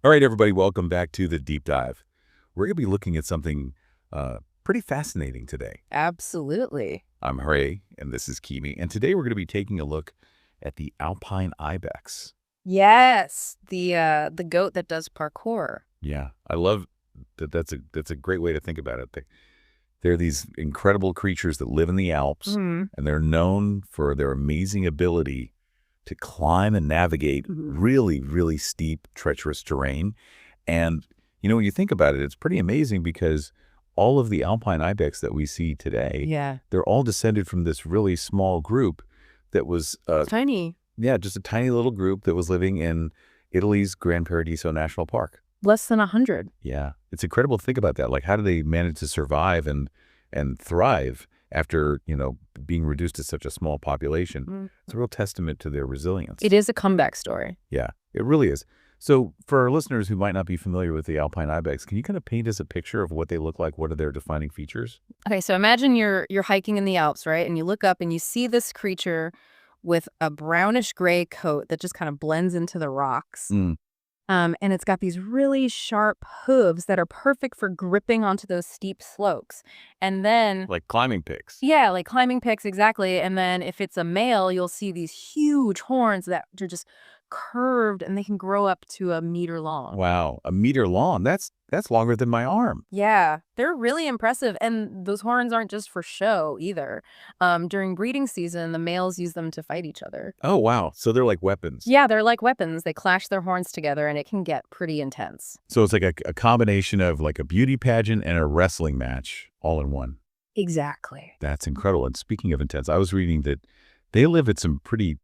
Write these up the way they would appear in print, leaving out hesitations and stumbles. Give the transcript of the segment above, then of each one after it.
All right, everybody, welcome back to the Deep Dive. We're going to be looking at something pretty fascinating today. Absolutely. I'm Hray, and this is Kimi, and today we're going to be taking a look at the Alpine Ibex. Yes, the goat that does parkour. Yeah, I love that. That's a great way to think about it. They're these incredible creatures that live in the Alps, Mhm. and they're known for their amazing ability to climb and navigate really, really steep, treacherous terrain. And, when you think about it, it's pretty amazing because all of the Alpine ibex that we see today, Yeah. they're all descended from this really small group that was, Tiny. just a tiny little group that was living in Italy's Gran Paradiso National Park. Less than 100. Yeah. It's incredible to think about that. Like, how do they manage to survive and thrive after, being reduced to such a small population? Mm. It's a real testament to their resilience. It is a comeback story. Yeah, it really is. So for our listeners who might not be familiar with the Alpine Ibex, can you kind of paint us a picture of what they look like? What are their defining features? Okay, so imagine you're hiking in the Alps, right? And you look up and you see this creature with a brownish gray coat that just kind of blends into the rocks. Mm, And it's got these really sharp hooves that are perfect for gripping onto those steep slopes. And then like climbing picks. yeah, like climbing picks, exactly. And then if it's a male, you'll see these huge horns that are just curved and they can grow up to a meter long. Wow, a meter long. That's longer than my arm. Yeah, they're really impressive. And those horns aren't just for show either. During breeding season, the males use them to fight each other. Oh, wow. So they're like weapons. Yeah, they're like weapons. They clash their horns together and it can get pretty intense. So it's like a combination of like a beauty pageant and a wrestling match all in one. Exactly. That's incredible. And speaking of intense, I was reading that they live at some pretty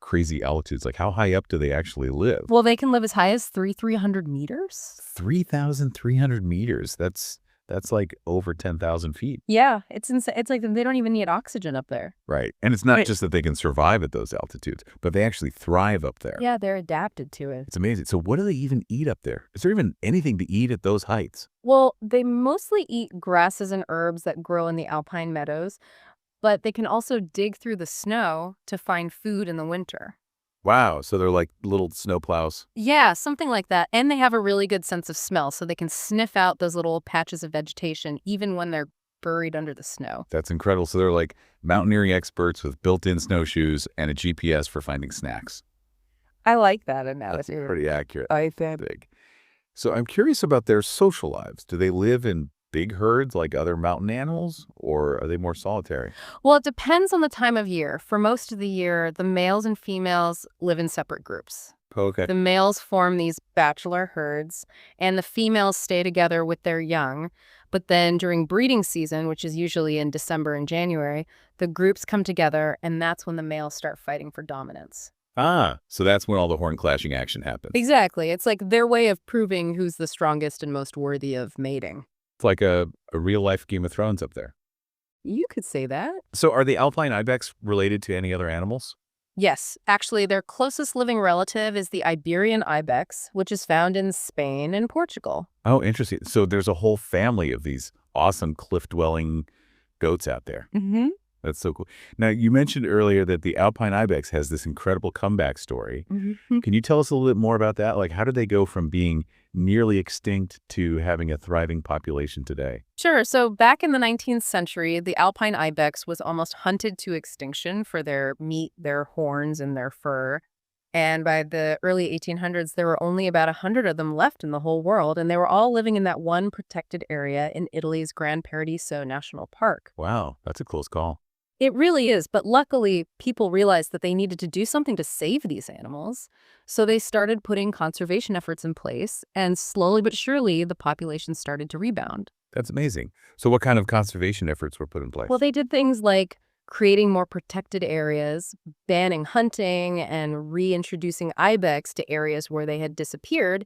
crazy altitudes. Like, how high up do they actually live? Well, they can live as high as 300 meters. 3,300 meters. That's like over 10,000 feet. Yeah, it's insane. It's like they don't even need oxygen up there. Right. And it's not Right. just that they can survive at those altitudes, but they actually thrive up there. Yeah, they're adapted to it. It's amazing. So what do they even eat up there? Is there even anything to eat at those heights? Well, they mostly eat grasses and herbs that grow in the alpine meadows, but they can also dig through the snow to find food in the winter. Wow. So they're like little snowplows. Yeah, something like that. And they have a really good sense of smell, so they can sniff out those little patches of vegetation even when they're buried under the snow. That's incredible. So they're like mountaineering experts with built-in snowshoes and a GPS for finding snacks. I like that That's analogy. pretty accurate. I think. Big. So I'm curious about their social lives. Do they live in big herds like other mountain animals, or are they more solitary? Well, it depends on the time of year. For most of the year, the males and females live in separate groups. Okay. The males form these bachelor herds, and the females stay together with their young. But then during breeding season, which is usually in December and January, the groups come together, and that's when the males start fighting for dominance. So that's when all the horn clashing action happens. Exactly. It's like their way of proving who's the strongest and most worthy of mating. It's like a real-life Game of Thrones up there. You could say that. So are the Alpine ibex related to any other animals? Yes, actually, their closest living relative is the Iberian ibex, which is found in Spain and Portugal. Oh, interesting. So there's a whole family of these awesome cliff-dwelling goats out there. Mm-hmm. That's so cool. Now, you mentioned earlier that the Alpine ibex has this incredible comeback story. Mm-hmm. Can you tell us a little bit more about that? Like, how did they go from being nearly extinct to having a thriving population today? Sure. So back in the 19th century, the alpine ibex was almost hunted to extinction for their meat, their horns, and their fur. And by the early 1800s, there were only about 100 of them left in the whole world, and they were all living in that one protected area in Italy's Gran Paradiso National Park. Wow, that's a close call. It really is, but luckily, people realized that they needed to do something to save these animals. So they started putting conservation efforts in place, and slowly but surely, the population started to rebound. That's amazing. So what kind of conservation efforts were put in place? Well, they did things like creating more protected areas, banning hunting, and reintroducing ibex to areas where they had disappeared.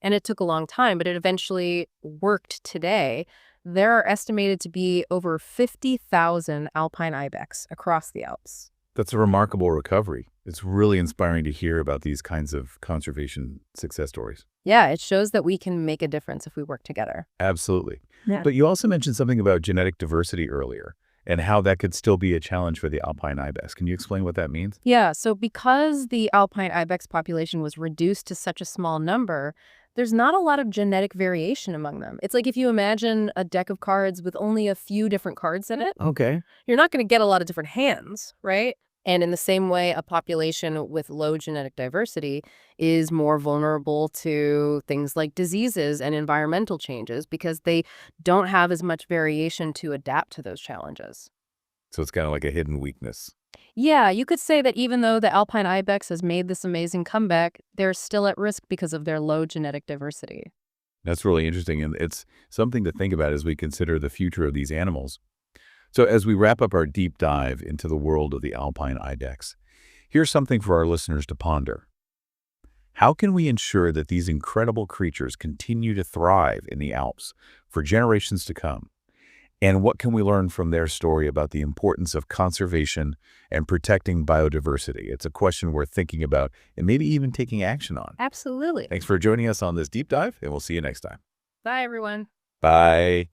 And it took a long time, but it eventually worked today. There are estimated to be over 50,000 alpine ibex across the Alps. That's a remarkable recovery. It's really inspiring to hear about these kinds of conservation success stories. Yeah, it shows that we can make a difference if we work together. Absolutely. Yeah. But you also mentioned something about genetic diversity earlier and how that could still be a challenge for the alpine ibex. Can you explain what that means? Yeah, so because the alpine ibex population was reduced to such a small number, There's not a lot of genetic variation among them. It's like if you imagine a deck of cards with only a few different cards in it, Okay. you're not going to get a lot of different hands, right? And in the same way, a population with low genetic diversity is more vulnerable to things like diseases and environmental changes because they don't have as much variation to adapt to those challenges. So it's kind of like a hidden weakness. Yeah, you could say that even though the alpine ibex has made this amazing comeback, they're still at risk because of their low genetic diversity. That's really interesting, and it's something to think about as we consider the future of these animals. So as we wrap up our deep dive into the world of the alpine ibex, here's something for our listeners to ponder. How can we ensure that these incredible creatures continue to thrive in the Alps for generations to come? And what can we learn from their story about the importance of conservation and protecting biodiversity? It's a question worth thinking about and maybe even taking action on. Absolutely. Thanks for joining us on this deep dive, and we'll see you next time. Bye, everyone. Bye.